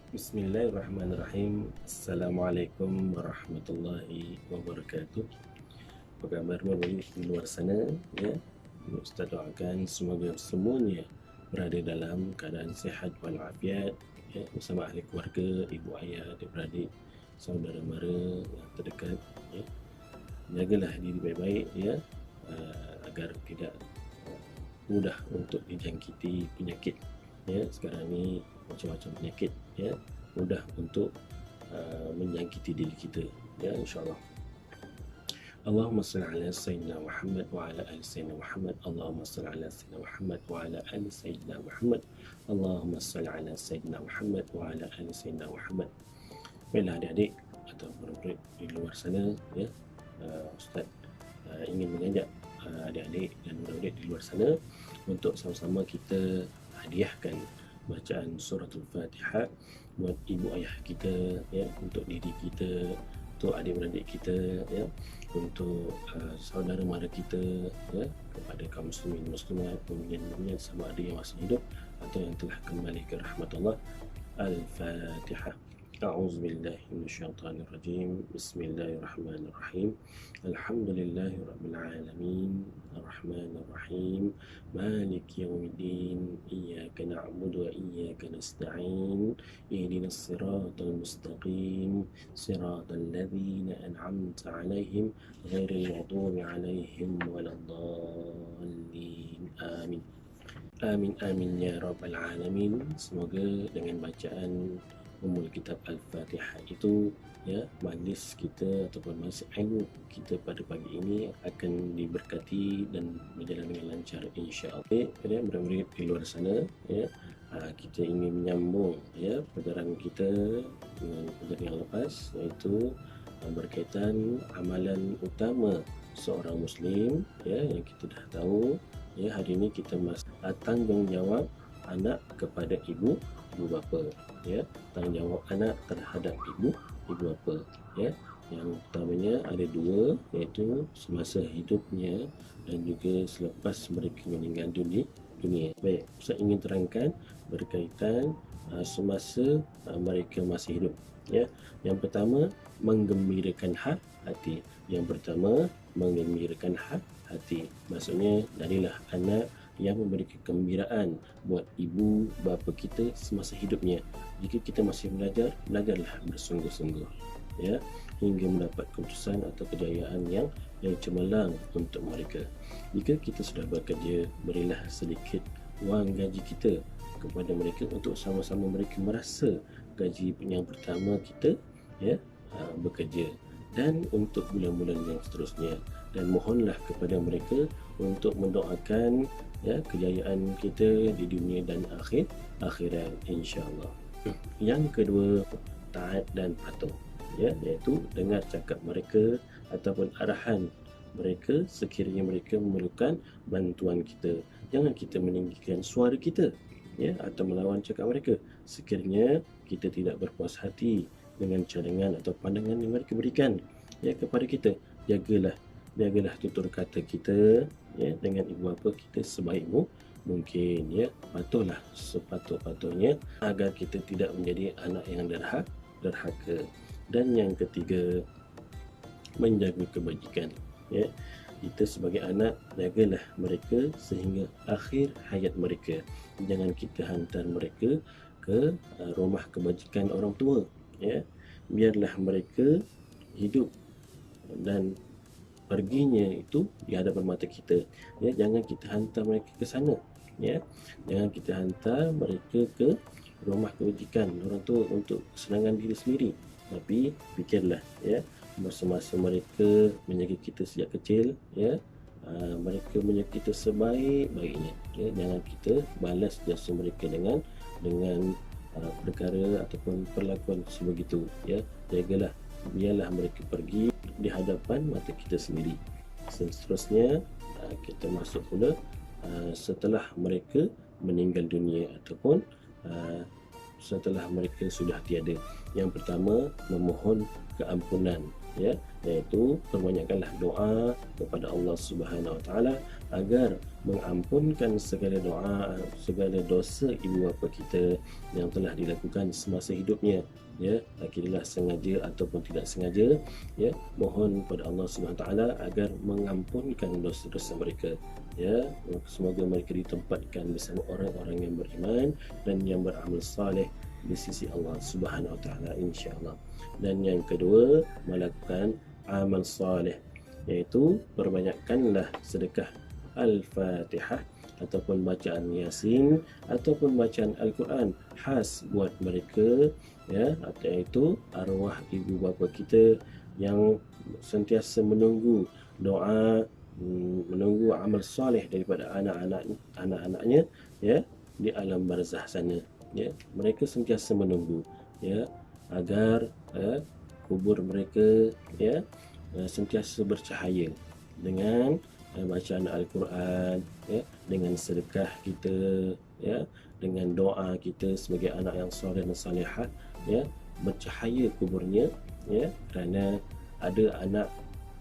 Bismillahirrahmanirrahim. Assalamualaikum warahmatullahi wabarakatuh. Apa khabar di luar sana ya? Ustaz doakan semoga semuanya berada dalam keadaan sihat walafiat ya, bersama ahli keluarga, ibu ayah, adik-beradik, saudara mara yang terdekat ya. Jagalah diri baik-baik ya, agar tidak mudah untuk dijangkiti penyakit ya. Sekarang ni macam-macam penyakit ya, mudah untuk menjangkiti diri kita ya, insyaallah. Allahumma salli ala sayyidina Muhammad wa ala ali sayyidina Muhammad. Allahumma salli ala sayyidina Muhammad wa ala ali sayyidina Muhammad. Allahumma salli ala sayyidina Muhammad wa ala ali sayyidina Muhammad. Baiklah adik-adik atau murid-murid di luar sana ya, Ustaz ingin mengajak adik-adik dan murid-murid di luar sana untuk sama-sama kita hadiahkan bacaan suratul Fatihah buat ibu ayah kita ya, untuk diri kita, untuk adik-beradik kita ya, untuk saudara mara kita ya, kepada kaum muslimin muslimat, mukminin sama ada yang masih hidup atau yang telah kembali ke rahmat Allah. Al-Fatihah. أعوذ بالله من الشيطان الرجيم بسم الله الرحمن الرحيم الحمد لله رب العالمين الرحمن الرحيم مالك يوم الدين إياك نعبد وإياك نستعين اهدنا الصراط المستقيم صراط الذين أنعمت عليهم غير المغضوب عليهم ولا الضالين آمين. Amin amin ya rabbal alamin. Semoga dengan bacaan Ummul Kitab Al-Fatihah itu ya, majlis kita ataupun majlis ilmu kita pada pagi ini akan diberkati dan berjalan dengan lancar insya-Allah. Ya, murid-murid di luar sana ya, kita ingin menyambung ya pelajaran kita dengan pelajaran yang lepas, iaitu berkaitan amalan utama seorang muslim ya, yang kita dah tahu ya. Hari ini kita tanggungjawab anak kepada ibu bapa ya, tanggungjawab anak terhadap ibu bapa ya. Yang utamanya ada dua, iaitu semasa hidupnya dan juga selepas mereka meninggal dunia. Baik, saya ingin terangkan berkaitan semasa mereka masih hidup ya. Yang pertama, menggembirakan hati. Yang pertama, menggembirakan hati. Maksudnya darilah anak yang memberi kegembiraan buat ibu bapa kita semasa hidupnya. Jika kita masih belajarlah bersungguh-sungguh ya, hingga mendapat keputusan atau kejayaan yang cemerlang untuk mereka. Jika kita sudah bekerja, berilah sedikit wang gaji kita kepada mereka untuk sama-sama mereka merasa gaji yang pertama kita ya, bekerja, dan untuk bulan-bulan yang seterusnya. Dan mohonlah kepada mereka untuk mendoakan ya kejayaan kita di dunia dan akhirat insya-Allah. Yang kedua, taat dan patuh ya, iaitu dengar cakap mereka ataupun arahan mereka sekiranya mereka memerlukan bantuan kita. Jangan kita meninggikan suara kita ya, atau melawan cakap mereka sekiranya kita tidak berpuas hati dengan cadangan atau pandangan yang mereka berikan ya kepada kita. Jagalah tutur kata kita ya dengan ibu bapa kita sebaik mungkin ya. Patuhlah sepatut-patutnya agar kita tidak menjadi anak yang derhaka. Dan yang ketiga, menjaga kebajikan ya. Kita sebagai anak, jagalah mereka sehingga akhir hayat mereka. Jangan kita hantar mereka ke rumah kebajikan orang tua ya. Biarlah mereka hidup dan perginya itu di hadapan mata kita ya. Jangan kita hantar mereka ke sana ya. Jangan kita hantar mereka ke rumah kebajikan orang tua untuk kesenangan diri sendiri. Tapi fikirlah ya, masa-masa mereka menjaga kita sejak kecil ya, mereka menjaga kita sebaik-baiknya ya. Jangan kita balas jasa mereka dengan perkara ataupun perlakuan sebegitu ya. Jagalah, biarlah mereka pergi di hadapan mata kita sendiri. Seterusnya kita masuk pula setelah mereka meninggal dunia ataupun setelah mereka sudah tiada. Yang pertama, memohon keampunan ya, iaitu perbanyakkanlah doa kepada Allah Subhanahu Wa Taala agar mengampunkan segala doa, segala dosa ibu bapa kita yang telah dilakukan semasa hidupnya, ya, kiralah sengaja ataupun tidak sengaja, ya, mohon kepada Allah Subhanahu Wa Taala agar mengampunkan dosa-dosa mereka, ya. Semoga mereka ditempatkan bersama orang-orang yang beriman dan yang beramal saleh di sisi Allah Subhanahu Wa Taala, insya-Allah. Dan yang kedua, melakukan amal saleh, iaitu perbanyakkanlah sedekah Al-Fatihah ataupun bacaan Yasin ataupun bacaan Al-Quran khas buat mereka, ya, iaitu arwah ibu bapa kita yang sentiasa menunggu doa, menunggu amal soleh daripada anak-anaknya, ya, di alam barzah sana, ya. Mereka sentiasa menunggu, ya, agar kubur mereka, ya, sentiasa bercahaya dengan bacaan Al-Quran, ya, dengan sedekah kita, ya, dengan doa kita sebagai anak yang soleh dan salihah, ya, bercahaya kuburnya, ya, kerana ada anak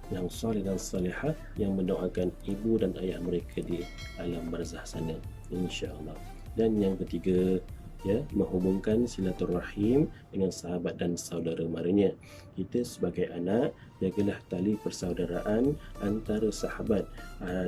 yang soleh dan salihah yang mendoakan ibu dan ayah mereka di alam barzah sana, insya-Allah. Dan yang ketiga, ya, menghubungkan silaturahim dengan sahabat dan saudara maranya. Kita sebagai anak, jagalah tali persaudaraan antara sahabat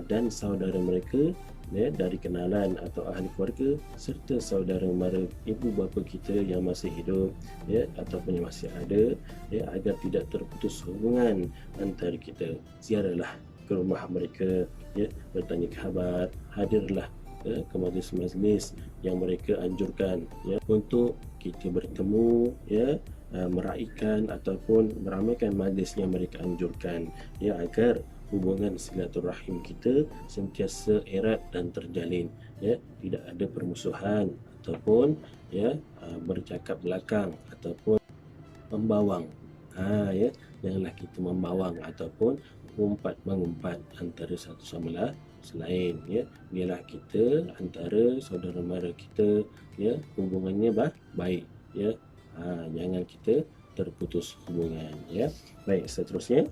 dan saudara mereka, ya, dari kenalan atau ahli keluarga serta saudara mara ibu bapa kita yang masih hidup, ya, ataupun yang masih ada, ya, agar tidak terputus hubungan antara kita. Ziarahlah ke rumah mereka, ya, bertanya khabar, hadirlah ke majlis-majlis yang mereka anjurkan, ya, untuk kita bertemu, ya, meraihkan ataupun meramaikan majlis yang mereka anjurkan, ya, agar hubungan silaturahim kita sentiasa erat dan terjalin, ya, tidak ada permusuhan ataupun, ya, bercakap belakang ataupun membawang, ya, janganlah kita membawang ataupun mengumpat antara satu sama lain, ya. Biarlah kita antara saudara mara kita, ya, hubungannya baik, ya. Jangan kita terputus hubungan, ya. Baik, seterusnya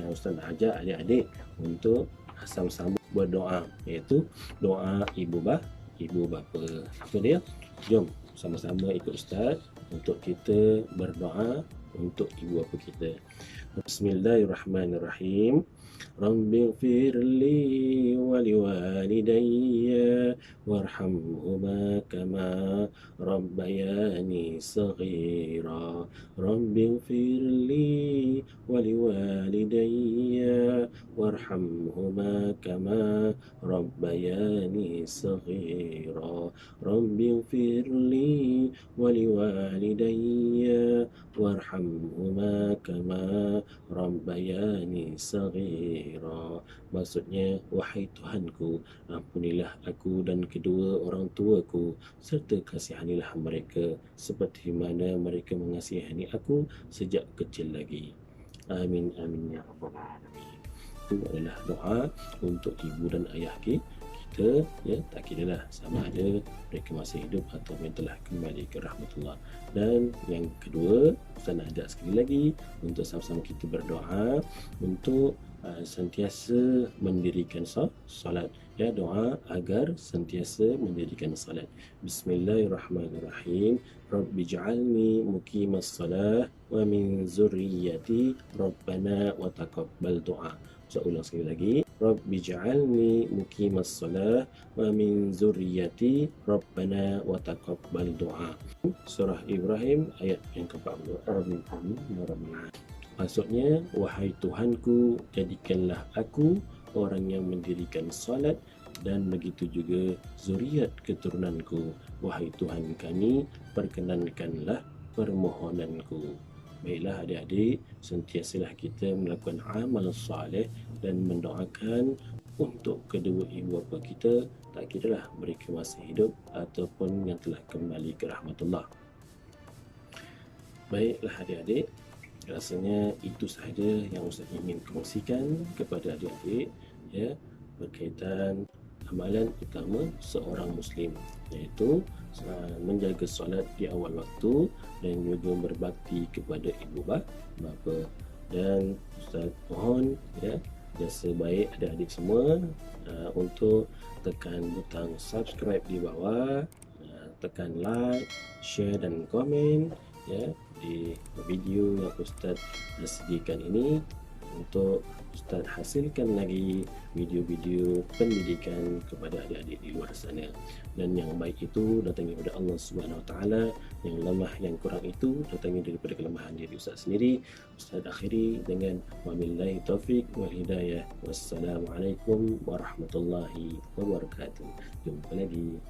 Ustaz nak ajak adik-adik untuk sama-sama berdoa, iaitu doa ibu bapa. Itu dia. Jom sama-sama ikut Ustaz untuk kita berdoa untuk ibu bapa kita. Bismillahirrahmanirrahim. Rabbighfir li wa liwalidayya warhamhuma kama rabbayani saghira. Rabbighfir li wa liwalidayya warhamhuma kama rabbayani saghira. Rabbighfir li wa liwalidayya warhamhuma kama rabbayani saghira. Maksudnya, wahai Tuhanku, ampunilah aku dan kedua orang tuaku serta kasihanilah mereka seperti mana mereka mengasihani aku sejak kecil lagi. Amin amin ya rabbal alamin. Itu adalah doa untuk ibu dan ayah kita, ya, tak kiralah sama ada mereka masih hidup atau yang telah kembali ke rahmatullah. Dan yang kedua, Ustaz nak ajak sekali lagi untuk sama-sama kita berdoa untuk sentiasa mendirikan solat, ya, doa agar sentiasa mendirikan solat. Bismillahirrahmanirrahim. Rabbij'alni muqimas salah wa min zurriyyati rabbana wa taqabbal du'a. Saya ulang sekali lagi. Rabbij'alni muqimas salah wa min zurriyyati rabbana wa taqabbal du'a. Surah Ibrahim ayat yang ke-40. Amin amin ya rabbal alamin. Maksudnya, wahai Tuhanku, jadikanlah aku orang yang mendirikan salat dan begitu juga zuriat keturunanku. Wahai Tuhan kami, perkenankanlah permohonanku. Baiklah adik-adik, sentiasalah kita melakukan amal saleh dan mendoakan untuk kedua ibu bapa kita, tak kiralah mereka masih hidup ataupun yang telah kembali ke rahmatullah. Baiklah adik-adik, rasanya itu sahaja yang Ustaz ingin kongsikan kepada adik-adik, ya, berkaitan amalan utama seorang Muslim, iaitu menjaga solat di awal waktu dan juga berbakti kepada ibu bapa. Dan Ustaz mohon ya jasa baik adik-adik semua untuk tekan butang subscribe di bawah, tekan like, share dan komen ya di video yang Ustaz sediakan ini, untuk Ustaz hasilkan lagi video-video pendidikan kepada adik-adik di luar sana. Dan yang baik itu datangnya daripada Allah Subhanahu Wa Taala, yang lemah yang kurang itu datangnya daripada kelemahan diri Ustaz sendiri. Ustaz akhiri dengan wabillahi taufik wal hidayah. Wassalamualaikum warahmatullahi wabarakatuh. Jumpa lagi.